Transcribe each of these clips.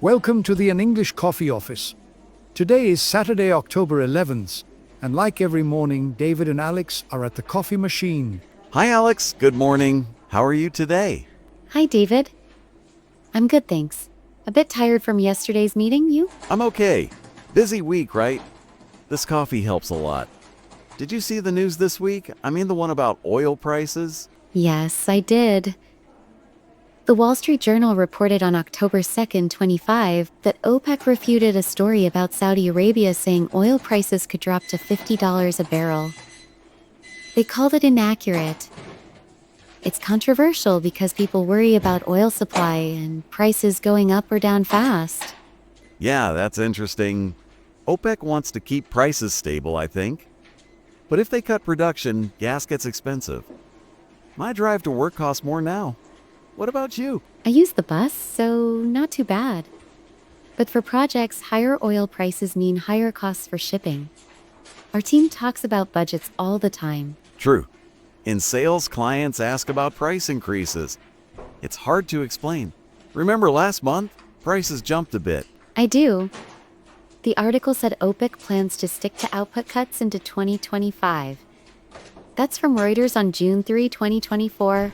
Welcome to the An English Coffee Office. Today is Saturday, October 11th, and like every morning, David and Alex are at the coffee machine. Hi, Alex. Good morning. How are you today? Hi, David. I'm good, thanks. A bit tired from yesterday's meeting, you? I'm okay. Busy week, right? This coffee helps a lot. Did you see the news this week? I mean the one about oil prices? Yes, I did. The Wall Street Journal reported on October 2nd, 25, that OPEC refuted a story about Saudi Arabia saying oil prices could drop to $50 a barrel. They called it inaccurate. It's controversial because people worry about oil supply and prices going up or down fast. Yeah, that's interesting. OPEC wants to keep prices stable, I think. But if they cut production, gas gets expensive. My drive to work costs more now. What about you? I use the bus, so not too bad. But for projects, higher oil prices mean higher costs for shipping. Our team talks about budgets all the time. True. In sales, clients ask about price increases. It's hard to explain. Remember last month? Prices jumped a bit. I do. The article said OPEC plans to stick to output cuts into 2025. That's from Reuters on June 3, 2024.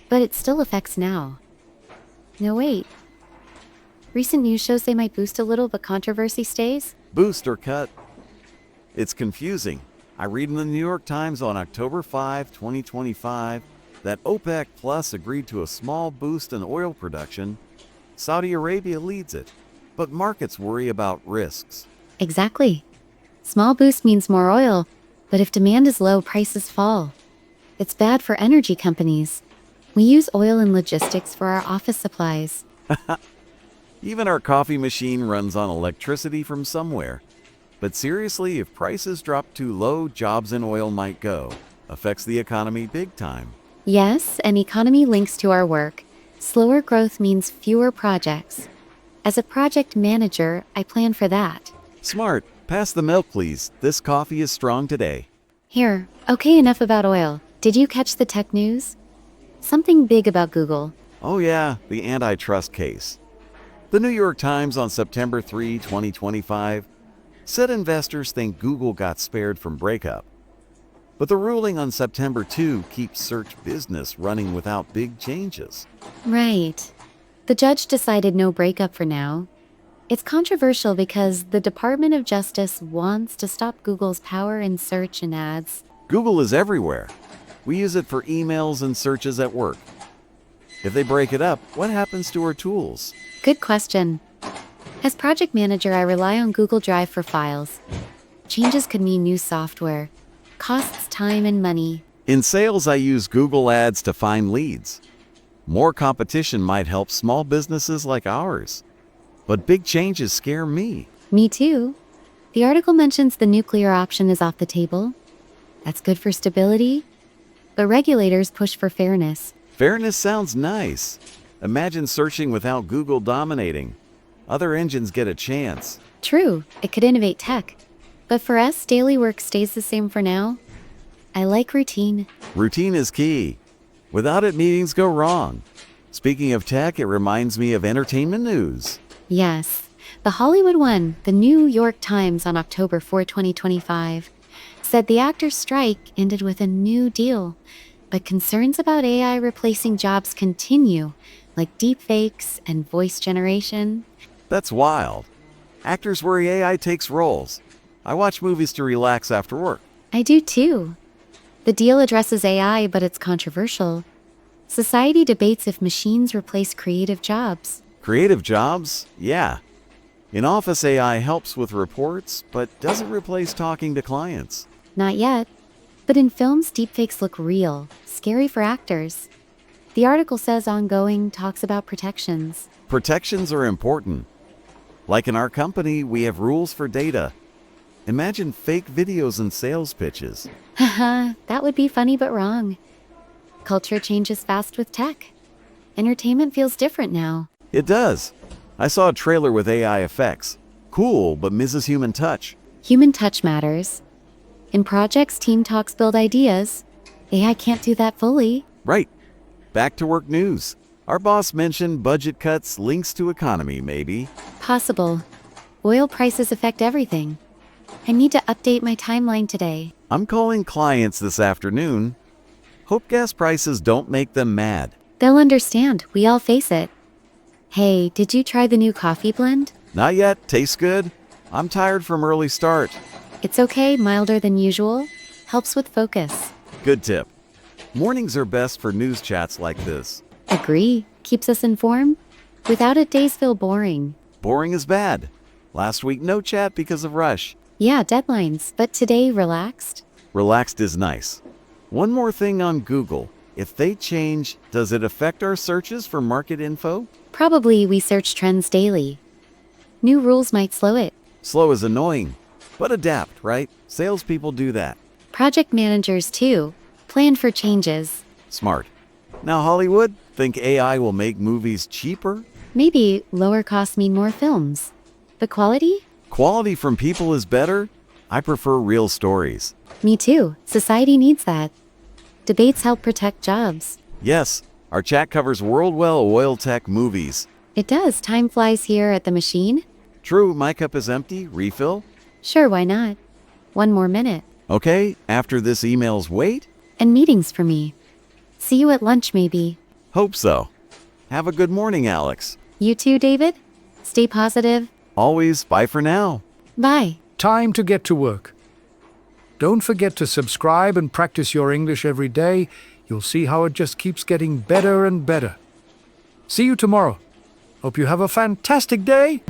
But it still affects now. No, wait. Recent news shows they might boost a little, but controversy stays? Boost or cut? It's confusing. I read in the New York Times on October 5, 2025, that OPEC Plus agreed to a small boost in oil production. Saudi Arabia leads it. But markets worry about risks. Exactly. Small boost means more oil, but if demand is low, prices fall. It's bad for energy companies. We use oil in logistics for our office supplies. Even our coffee machine runs on electricity from somewhere. But seriously, if prices drop too low, jobs in oil might go. Affects the economy big time. Yes, and economy links to our work. Slower growth means fewer projects. As a project manager, I plan for that. Smart. Pass the milk, please. This coffee is strong today. Here, okay, enough about oil. Did you catch the tech news? Something big about Google. Oh yeah, the antitrust case. The New York Times on September 3, 2025, said investors think Google got spared from breakup. But the ruling on September 2 keeps search business running without big changes. Right. The judge decided no breakup for now. It's controversial because the Department of Justice wants to stop Google's power in search and ads. Google is everywhere. We use it for emails and searches at work. If they break it up, what happens to our tools? Good question. As project manager, I rely on Google Drive for files. Changes could mean new software. Costs time and money. In sales, I use Google Ads to find leads. More competition might help small businesses like ours. But big changes scare me. Me too. The article mentions the nuclear option is off the table. That's good for stability. But regulators push for fairness. Fairness sounds nice. Imagine searching without Google dominating. Other engines get a chance. True, it could innovate tech. But for us, daily work stays the same for now. I like routine. Routine is key. Without it, meetings go wrong. Speaking of tech, it reminds me of entertainment news. Yes, the Hollywood one, the New York Times on October 4, 2025, said the actors' strike ended with a new deal. But concerns about AI replacing jobs continue, like deepfakes and voice generation. That's wild. Actors worry AI takes roles. I watch movies to relax after work. I do too. The deal addresses AI, but it's controversial. Society debates if machines replace creative jobs. Creative jobs? Yeah. In office, AI helps with reports, but doesn't replace talking to clients. Not yet. But in films, deepfakes look real, scary for actors. The article says ongoing talks about protections. Protections are important. Like in our company, we have rules for data. Imagine fake videos and sales pitches. Haha, that would be funny but wrong. Culture changes fast with tech. Entertainment feels different now. It does. I saw a trailer with AI effects. Cool, but misses human touch. Human touch matters. In projects, team talks build ideas. AI can't do that fully. Right. Back to work news. Our boss mentioned budget cuts, links to economy, maybe. Possible. Oil prices affect everything. I need to update my timeline today. I'm calling clients this afternoon. Hope gas prices don't make them mad. They'll understand. We all face it. Hey, did you try the new coffee blend? Not yet. Tastes good. I'm tired from early start. It's okay, milder than usual. Helps with focus. Good tip. Mornings are best for news chats like this. Agree. Keeps us informed. Without it, days feel boring. Boring is bad. Last week, no chat because of rush. Yeah, deadlines. But today, relaxed. Relaxed is nice. One more thing on Google. If they change, does it affect our searches for market info? Probably we search trends daily. New rules might slow it. Slow is annoying, but adapt, right? Salespeople do that. Project managers, too. Plan for changes. Smart. Now, Hollywood, think AI will make movies cheaper? Maybe lower costs mean more films. The quality? Quality from people is better? I prefer real stories. Me too. Society needs that. Debates help protect jobs. Yes, our chat covers world-well oil tech movies. It does. Time flies here at the machine. True, my cup is empty. Refill? Sure, why not? One more minute. Okay, after this email's wait? And meetings for me. See you at lunch, maybe. Hope so. Have a good morning, Alex. You too, David? Stay positive. Always, bye for now. Bye. Time to get to work. Don't forget to subscribe and practice your English every day. You'll see how it just keeps getting better and better. See you tomorrow. Hope you have a fantastic day.